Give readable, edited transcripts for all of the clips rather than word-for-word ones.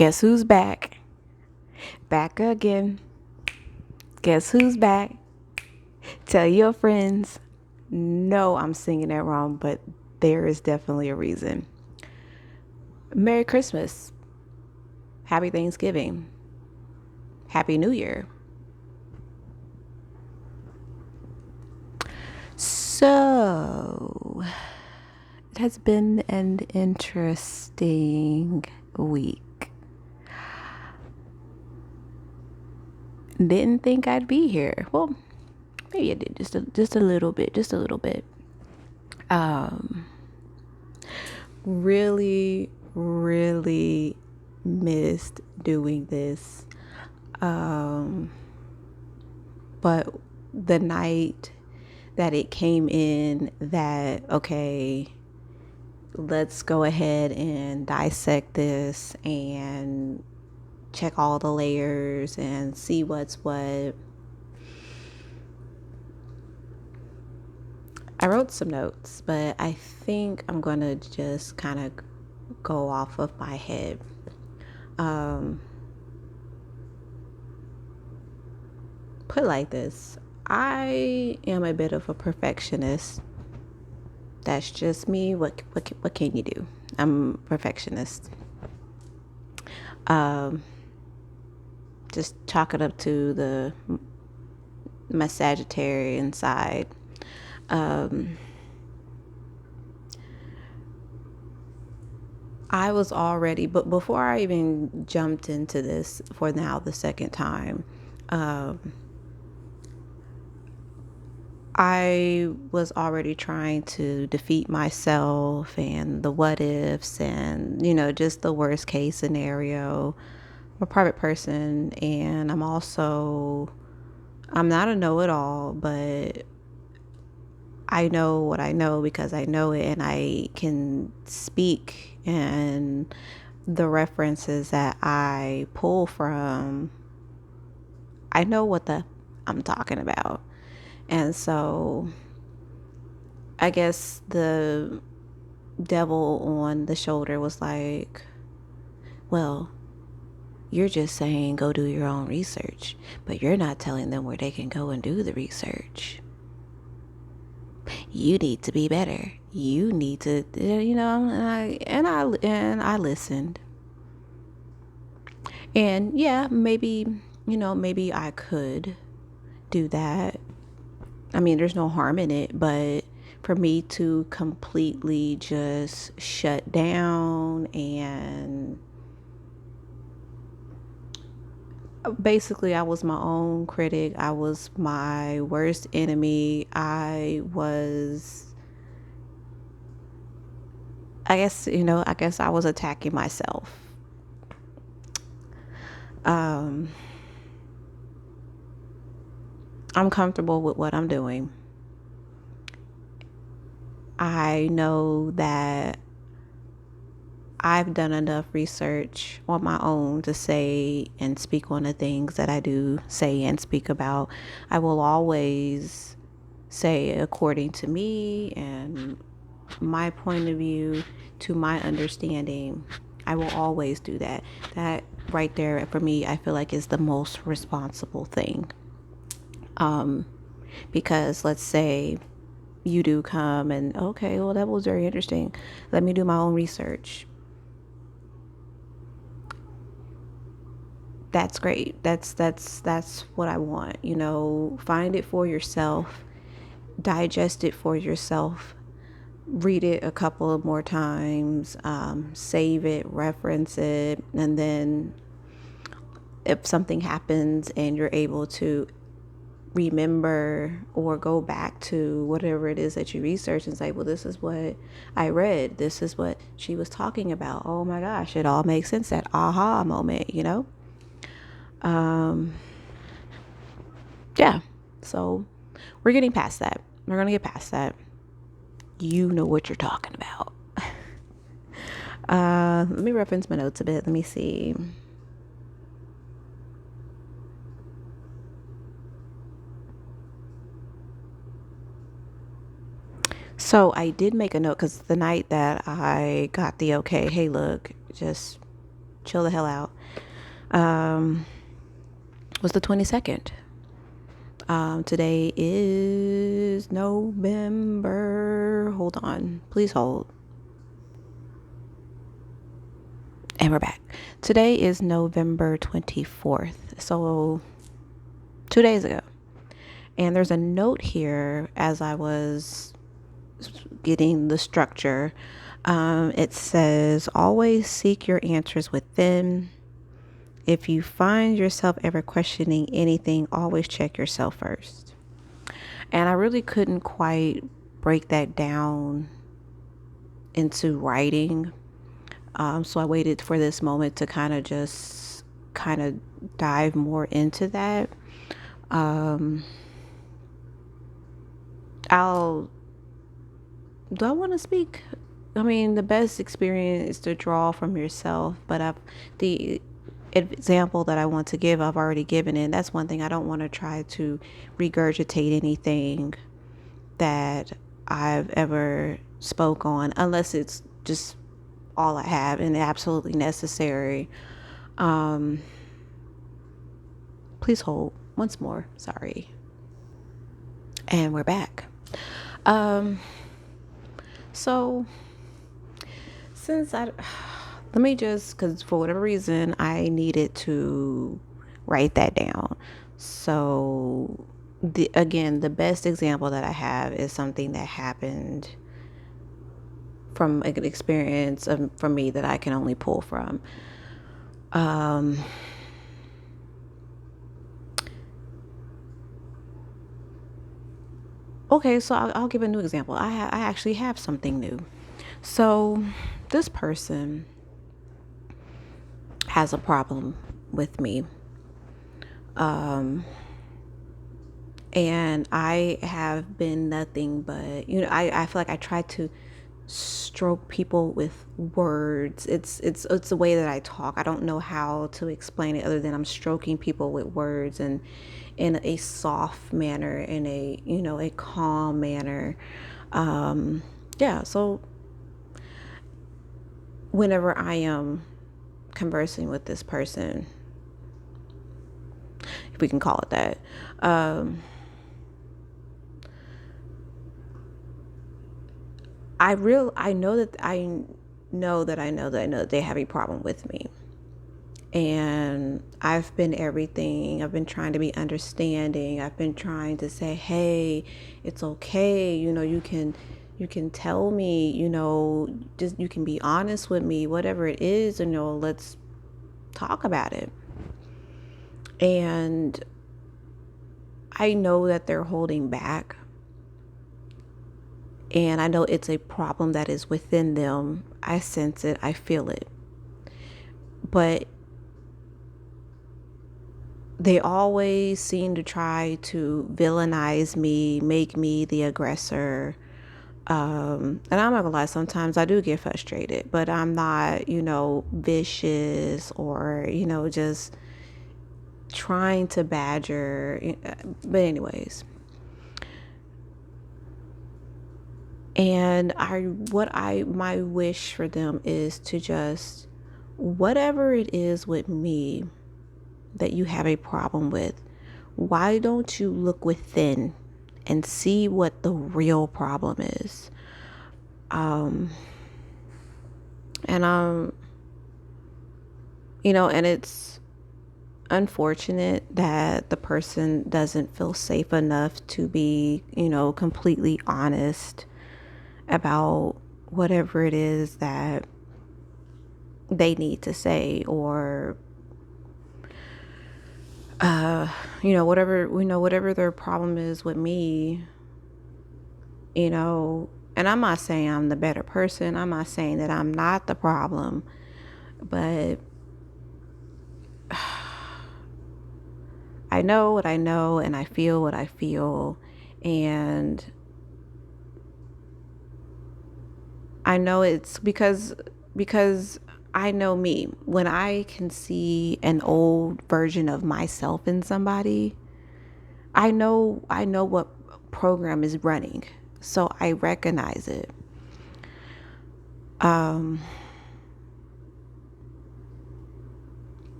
Guess who's back? Back again. Guess who's back? Tell your friends. No, I'm singing that wrong, but there is definitely a reason. Merry Christmas. Happy Thanksgiving. Happy New Year. So, it has been an interesting week. Didn't think I'd be here. Well, maybe I did just a little bit, just a little bit. Um, really missed doing this. But the night that it came in that, okay, let's go ahead and dissect this and check all the layers and see what's what. I wrote some notes, but I think I'm going to just kind of go off of my head. Put like this, I am a bit of a perfectionist. That's just me. What can you do? I'm a perfectionist. Just chalk it up to my Sagittarian side. I was already, but before I even jumped into this for now the second time, I was already trying to defeat myself and the what ifs and, just the worst case scenario. I'm a private person, and I'm not a know-it-all, but I know what I know because I know it, and I can speak, and the references that I pull from, I know what I'm talking about. And so I guess the devil on the shoulder was like, well, you're just saying go do your own research, but you're not telling them where they can go and do the research. You need to be better. You need to, and I listened. And yeah, maybe I could do that. I mean, there's no harm in it, but for me to completely just shut down and basically I was my own critic. I was my worst enemy. I guess I was attacking myself. I'm comfortable with what I'm doing. I know that I've done enough research on my own to say and speak on the things that I do say and speak about. I will always say according to me and my point of view, to my understanding. I will always do that. That right there for me, I feel like is the most responsible thing. Because let's say you do come and, okay, well, that was very interesting. Let me do my own research. That's great. That's what I want. Find it for yourself, digest it for yourself, read it a couple of more times, save it, reference it, and then if something happens and you're able to remember or go back to whatever it is that you research and say, well, this is what I read, this is what she was talking about, oh my gosh, it all makes sense, that aha moment. Yeah, so we're getting past that. We're gonna get past that. You know what you're talking about. Let me reference my notes a bit. Let me see. So I did make a note because the night that I got the okay, hey, look, just chill the hell out. Um, was the 22nd. Today is November. Hold on. Please hold. And we're back. Today is November 24th. So 2 days ago. And there's a note here as I was getting the structure. It says, always seek your answers within. If you find yourself ever questioning anything, always check yourself first. And I really couldn't quite break that down into writing. So I waited for this moment to kind of dive more into that. Do I want to speak? I mean, the best experience is to draw from yourself, but the example that I want to give, I've already given it. That's one thing. I don't want to try to regurgitate anything that I've ever spoke on, unless it's just all I have and absolutely necessary. Please hold once more. Sorry. And we're back. So since let me just, because for whatever reason, I needed to write that down. So the best example that I have is something that happened from an experience from me that I can only pull from. Okay, so I'll give a new example. I actually have something new. So this person has a problem with me. And I have been nothing but, I feel like I try to stroke people with words. It's the way that I talk. I don't know how to explain it other than I'm stroking people with words, and in a soft manner, in a calm manner. Yeah, so whenever I am conversing with this person, if we can call it that, I know that they have a problem with me. And I've been everything. I've been trying to be understanding. I've been trying to say, hey, it's okay. You can tell me, just you can be honest with me, whatever it is, let's talk about it. And I know that they're holding back. And I know it's a problem that is within them. I sense it. I feel it. But they always seem to try to villainize me, make me the aggressor. And I'm not gonna lie, sometimes I do get frustrated, but I'm not, vicious or, just trying to badger. But anyways. And my wish for them is to just, whatever it is with me that you have a problem with, why don't you look within and see what the real problem is? And and it's unfortunate that the person doesn't feel safe enough to be, completely honest about whatever it is that they need to say, or whatever their problem is with me, and I'm not saying I'm the better person. I'm not saying that I'm not the problem, but I know what I know and I feel what I feel, and I know it's because I know me. When I can see an old version of myself in somebody, I know what program is running. So I recognize it.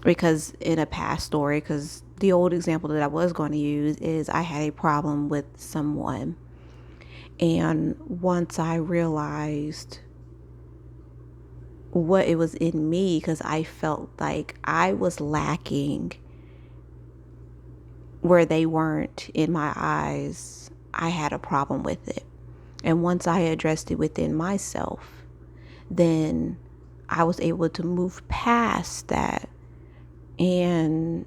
because in a past story, because the old example that I was going to use is I had a problem with someone. And once I realized what it was in me, because I felt like I was lacking where they weren't in my eyes, I had a problem with it. And once I addressed it within myself, then I was able to move past that and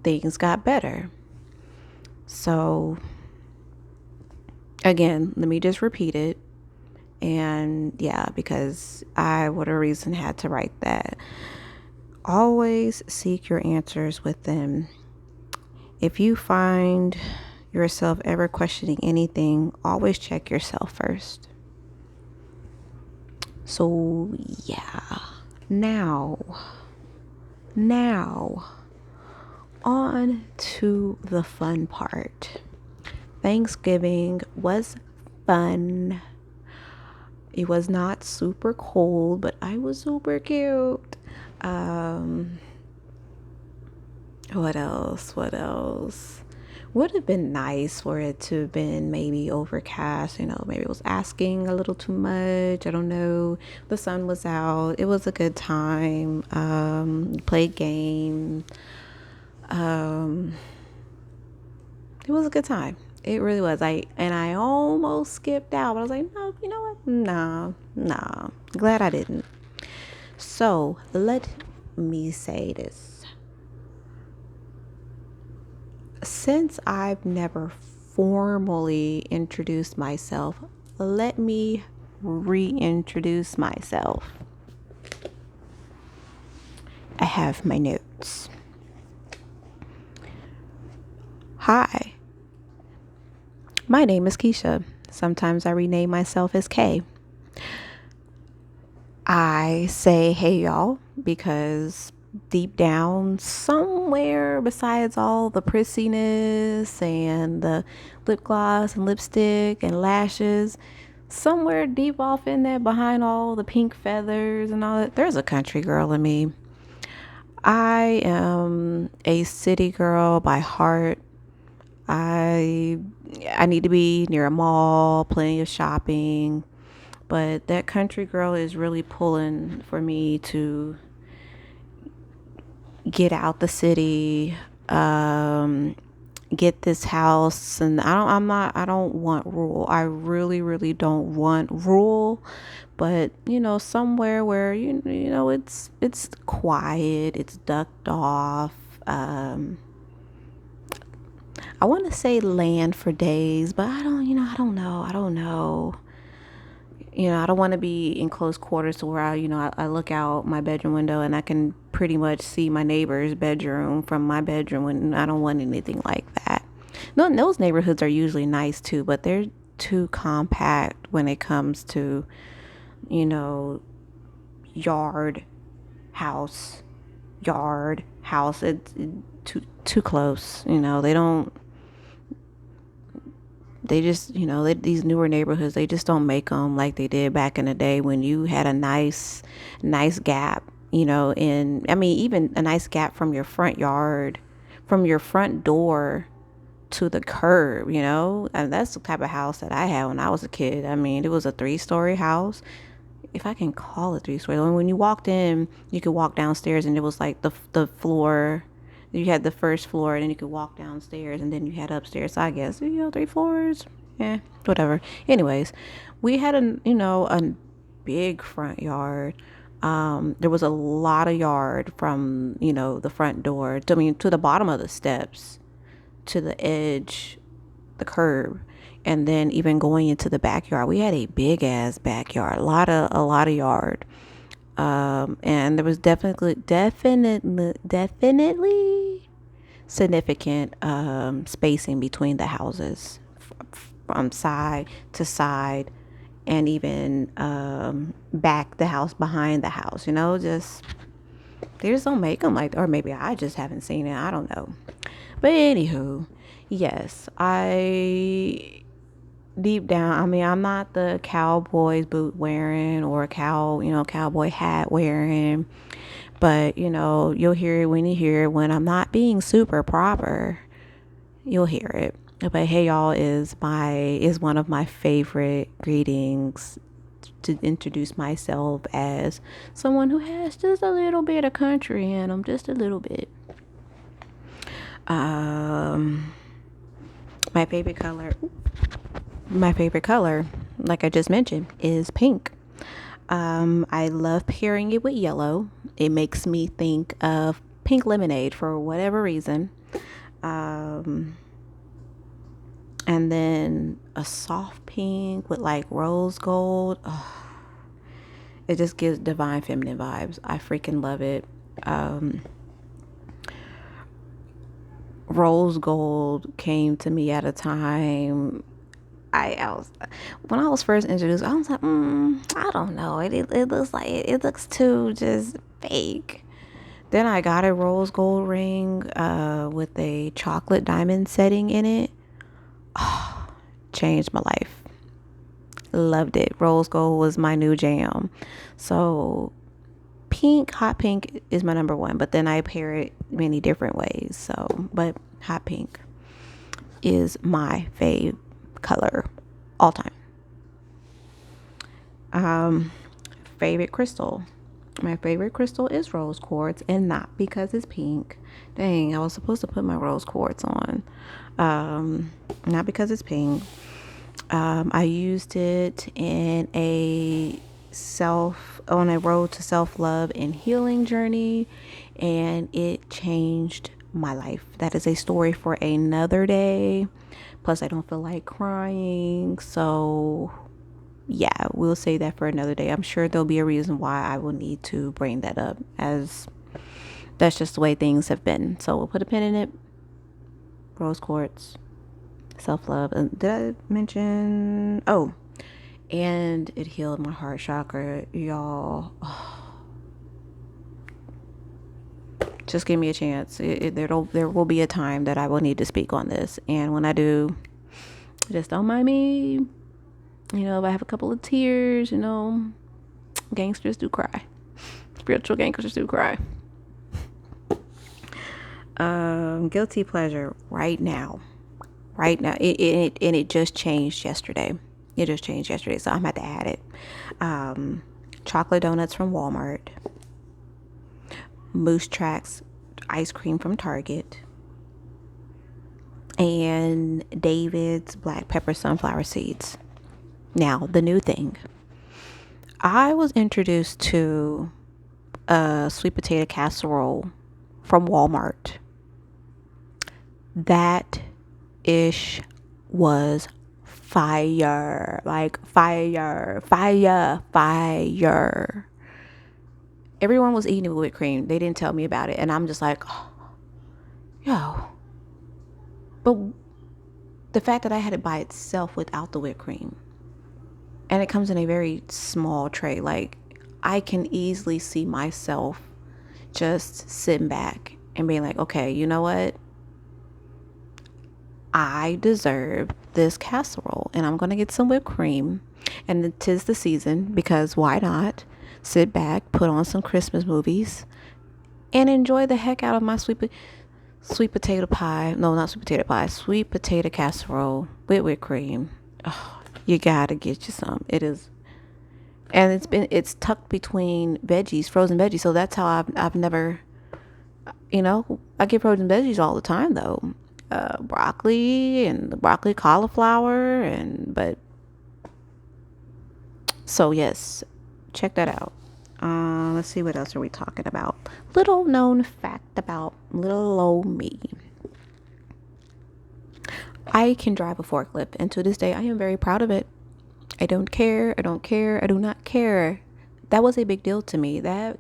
things got better. So, again, let me just repeat it. And yeah, because I, what a reason, had to write that. Always seek your answers within. If you find yourself ever questioning anything, always check yourself first. So yeah, now, on to the fun part. Thanksgiving was fun. It was not super cold, but I was super cute. What else? Would have been nice for it to have been maybe overcast. Maybe it was asking a little too much. I don't know. The sun was out. It was a good time. Played games. It was a good time. It really was. I almost skipped out, but I was like, no, you know what? Nah. Glad I didn't. So let me say this. Since I've never formally introduced myself, let me reintroduce myself. I have my notes. Hi, my name is Keisha. Sometimes I rename myself as Kay. I say hey y'all because deep down, somewhere besides all the prissiness and the lip gloss and lipstick and lashes, somewhere deep off in there behind all the pink feathers and all that, there's a country girl in me. I am a city girl by heart. I need to be near a mall, plenty of shopping, but that country girl is really pulling for me to get out the city, get this house. And I don't want rural. I really don't want rural, but somewhere where it's quiet, it's ducked off. I want to say land for days, but I don't know. I don't want to be in close quarters to where I look out my bedroom window and I can pretty much see my neighbor's bedroom from my bedroom, and I don't want anything like that. No, those neighborhoods are usually nice too, but they're too compact when it comes to, yard, house, It's too close. They just, these newer neighborhoods, they just don't make them like they did back in the day when you had a nice gap, even a nice gap from your front yard, from your front door to the curb, and that's the type of house that I had when I was a kid. I mean, it was a 3-story house, if I can call it 3-story. When you walked in, you could walk downstairs and it was like the floor. You had the first floor and then you could walk downstairs and then you had upstairs. So I guess, 3 floors. Yeah, whatever. Anyways, we had a big front yard. There was a lot of yard from, the front door to the bottom of the steps, to the edge, the curb. And then even going into the backyard, we had a big ass backyard, a lot of yard. And there was definitely significant spacing between the houses, from side to side, and even back the house behind the house. Just they just don't make them like, or maybe I just haven't seen it. I don't know. But anywho, yes, deep down, I mean, I'm not the cowboy's boot wearing or cowboy hat wearing, but you'll hear it when you hear it. When I'm not being super proper, you'll hear it. But hey y'all is one of my favorite greetings to introduce myself as someone who has just a little bit of country in them, just a little bit. Um, my favorite color, like I just mentioned, is pink. I love pairing it with yellow. It makes me think of pink lemonade for whatever reason. Um, and then a soft pink with like rose gold. Oh, it just gives divine feminine vibes. I freaking love it. Um, Rose gold came to me at a time. I was when I was first introduced, I was like, I don't know. It looks like it looks too just fake. Then I got a rose gold ring with a chocolate diamond setting in it. Oh, changed my life. Loved it. Rose gold was my new jam. So pink, hot pink is my number one, but then I pair it many different ways. So, but hot pink is my fave color all time. Um, Favorite crystal. My favorite crystal is rose quartz, and not because it's pink. Dang, I was supposed to put my rose quartz on. Not because it's pink. I used it on a road to self-love and healing journey, and it changed my life. That is a story for another day. Plus, I don't feel like crying. So, yeah, we'll say that for another day. I'm sure there'll be a reason why I will need to bring that up, as that's just the way things have been. So, we'll put a pin in it. Rose quartz, self-love. And did I mention? Oh, and it healed my heart chakra, y'all. Just give me a chance. There will be a time that I will need to speak on this, and when I do, just don't mind me. If I have a couple of tears, gangsters do cry. Spiritual gangsters do cry. Guilty pleasure right now. It just changed yesterday. So I'm about to add it. Chocolate donuts from Walmart. Moose Tracks ice cream from Target. And David's black pepper sunflower seeds. Now, the new thing. I was introduced to a sweet potato casserole from Walmart. That ish was fire. Like fire. Everyone was eating it with whipped cream. They didn't tell me about it. And I'm just like, oh, yo. But the fact that I had it by itself without the whipped cream. And it comes in a very small tray. Like, I can easily see myself just sitting back and being like, okay, you know what? I deserve this casserole. And I'm going to get some whipped cream. And 'tis the season, because why not? Sit back, put on some Christmas movies, and enjoy the heck out of my sweet potato pie. No, not sweet potato pie. Sweet potato casserole with whipped cream. Oh, you gotta get you some. It is, and it's tucked between veggies, frozen veggies. So that's how I've never, I get frozen veggies all the time though. Broccoli and the broccoli cauliflower but so yes, check that out. Let's see, what else are we talking about? Little known fact about little old me. I can drive a forklift, and to this day, I am very proud of it. I don't care. I do not care. That was a big deal to me. That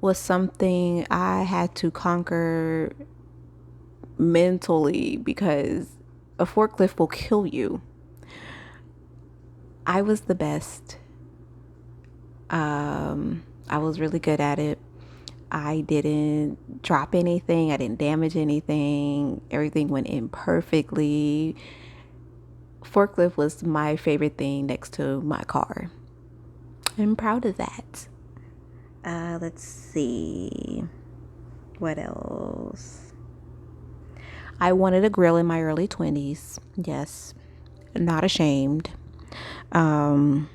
was something I had to conquer mentally, because a forklift will kill you. I was the best. I was really good at it. I didn't drop anything. I didn't damage anything. Everything went in perfectly. forklift was my favorite thing next to my car. I'm proud of that. Let's see. What else? I wanted a grill in my early 20s. Yes. Not ashamed. Um,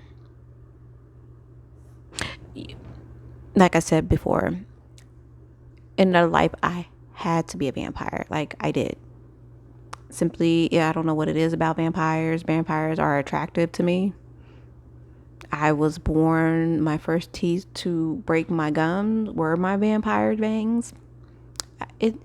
like I said before, in another life, I had to be a vampire. Like, I did. Simply, yeah, I don't know what it is about vampires. Vampires are attractive to me. I was born, my first teeth to break my gums were my vampire fangs. It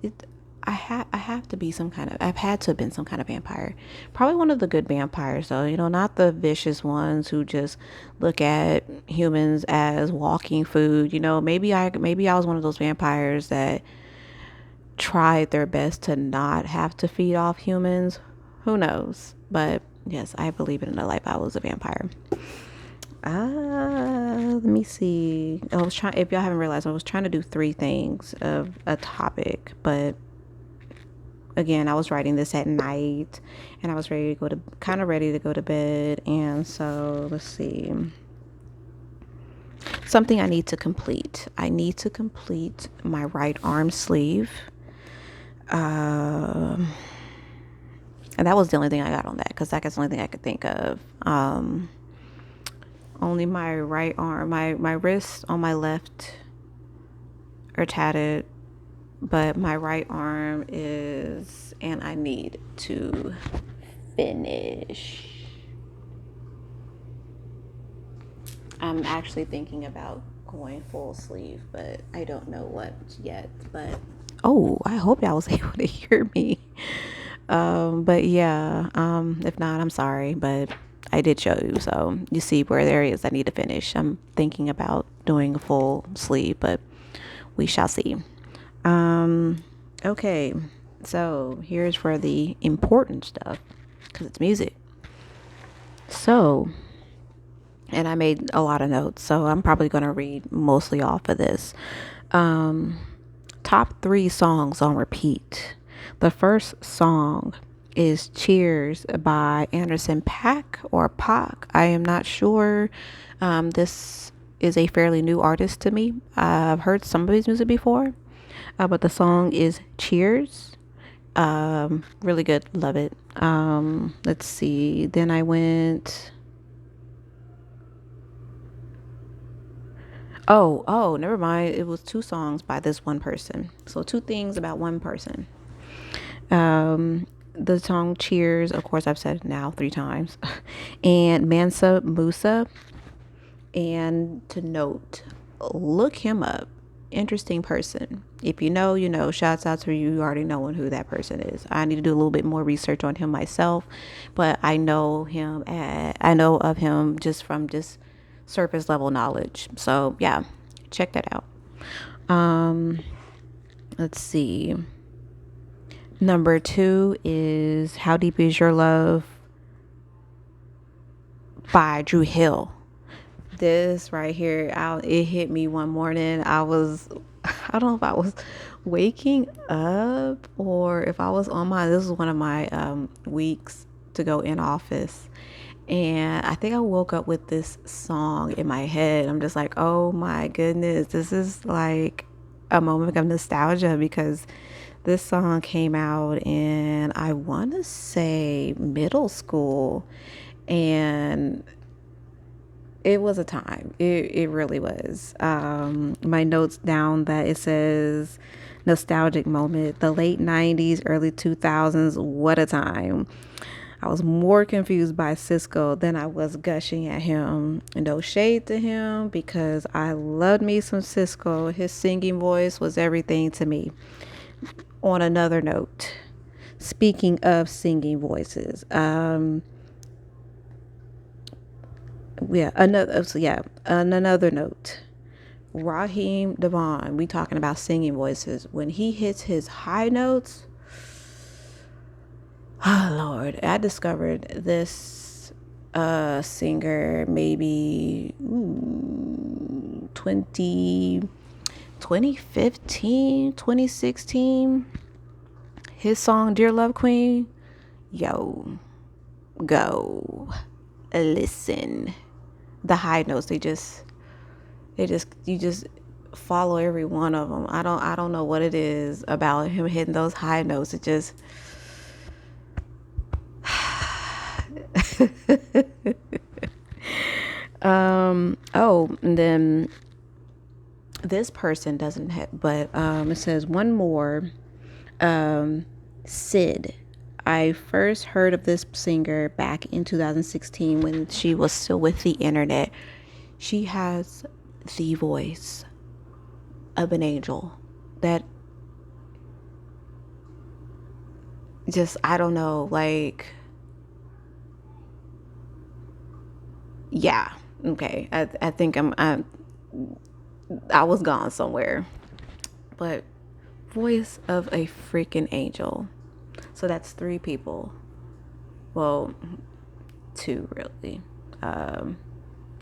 I have to be some kind of, I've had to have been some kind of vampire. Probably one of the good vampires though, not the vicious ones who just look at humans as walking food. Maybe I was one of those vampires that tried their best to not have to feed off humans. Who knows? But yes, I believe in a life I was a vampire. Let me see. I was trying, if y'all haven't realized, I was trying to do 3 things of a topic, but again, I was writing this at night and I was ready to go to bed. And so let's see. Something I need to complete. I need to complete my right arm sleeve. And that was the only thing I got on that, because that's the only thing I could think of. Only my right arm, my wrists on my left are tatted, but my right arm is, and I need to finish. I'm actually thinking about going full sleeve, but I don't know what yet. But I hope y'all was able to hear me. But yeah, if not, I'm sorry, but I did show you, so you see where there is I need to finish. I'm thinking about doing a full sleeve, but we shall see. Okay, so here's for the important stuff, because it's music. So, and I made a lot of notes, so I'm probably going to read mostly off of this. Top 3 songs on repeat. The first song is Cheers by Anderson .Paak or Pac. I am not sure. This is a fairly new artist to me. I've heard some of his music before, but the song is Cheers. Really good. Love it. Let's see. Then I went... Oh, never mind. It was 2 songs by this one person. So 2 things about one person. The song Cheers, of course, I've said it now 3 times. And Mansa Musa. And to note, look him up. Interesting person. If you know, you know. Shouts out to you already knowing who that person is. I need to do a little bit more research on him myself, but I know of him just from just surface level knowledge. So yeah, check that out. Let's see. Number 2 is How Deep Is Your Love by Dru Hill. This right here, it hit me one morning. I don't know if I was waking up or if I was this was one of my weeks to go in office. And I think I woke up with this song in my head. I'm just like, oh my goodness, this is like a moment of nostalgia, because this song came out in, I want to say, middle school. And it was a time. It really was. My notes down that it says nostalgic moment, the late 90s, early 2000s. What a time. I was more confused by Cisco than I was gushing at him. No shade to him, because I loved me some Cisco. His singing voice was everything to me. On another note, speaking of singing voices, on another note, Raheem Devon, we talking about singing voices. When he hits his high notes, oh Lord, I discovered this singer maybe 2015, 2016. His song Dear Love Queen, yo, go. Listen. The high notes, you just follow every one of them. I don't know what it is about him hitting those high notes. It just oh, and then this person doesn't have, but it says one more. Sid. I first heard of this singer back in 2016 when she was still with the internet. She has the voice of an angel that just, I don't know, like, yeah, okay. I think I was gone somewhere, but voice of a freaking angel. So that's three people. Well, two really.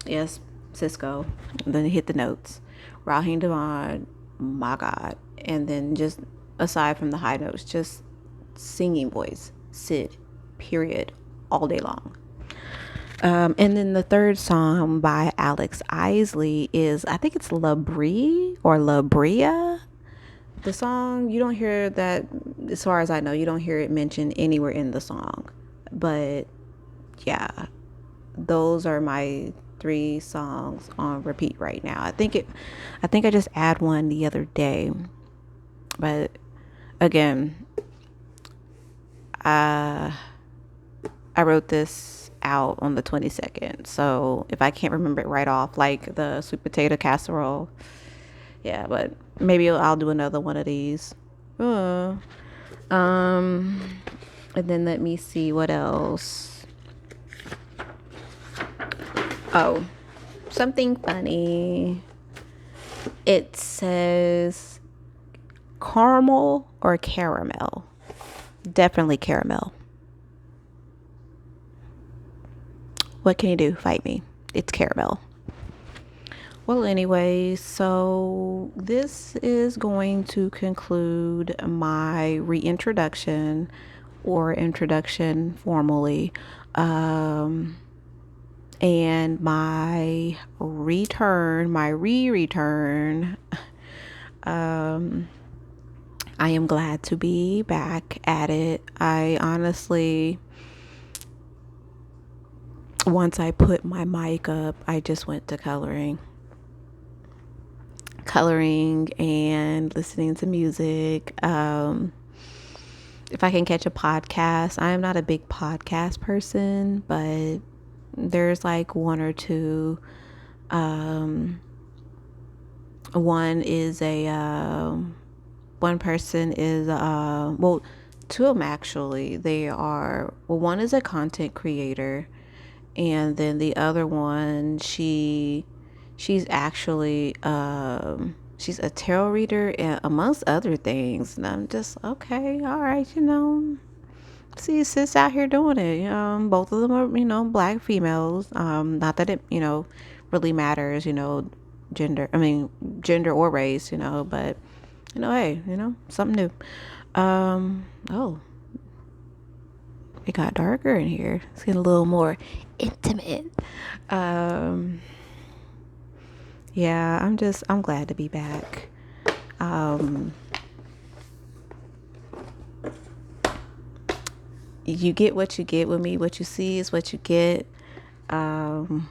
Yes, Cisco. Then hit the notes. Raheem Devon, my God. And then just aside from the high notes, just singing voice. Sid, period, all day long. And then the third song by Alex Isley is, I think it's La Brie or La Bria. The song, you don't hear that, as far as I know, you don't hear it mentioned anywhere in the song. But yeah, those are my three songs on repeat right now. I think I just add one the other day. But again, I wrote this out on the 22nd. So if I can't remember it right off, like the sweet potato casserole, yeah, but maybe I'll do another one of these. And then let me see what else. Oh, something funny. It says caramel or caramel. Definitely caramel. What can you do? Fight me. It's caramel. Well, anyway, so this is going to conclude my reintroduction or introduction formally, and my return, my re-return. I am glad to be back at it. I honestly, once I put my mic up, I just went to coloring and listening to music. If I can catch a podcast, I am not a big podcast person, but there's like one or two. One is one person is, well, two of them actually. They are, well, one is a content creator, and then the other one, she's actually, she's a tarot reader and amongst other things. And I'm just, okay, all right, see sis out here doing it. Both of them are, black females. Not that it, really matters, gender or race, but hey, something new. Oh, it got darker in here. It's getting a little more intimate. Yeah, I'm glad to be back. You get what you get with me. What you see is what you get. I'm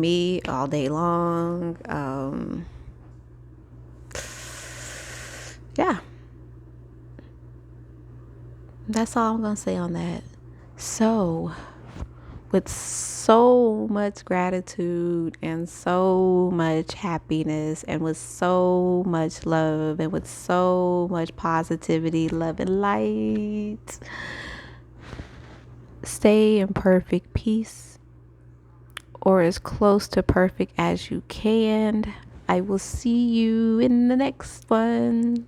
me all day long. Yeah. That's all I'm going to say on that. So, with so much gratitude and so much happiness and with so much love and with so much positivity, love, and light, stay in perfect peace or as close to perfect as you can. I will see you in the next one.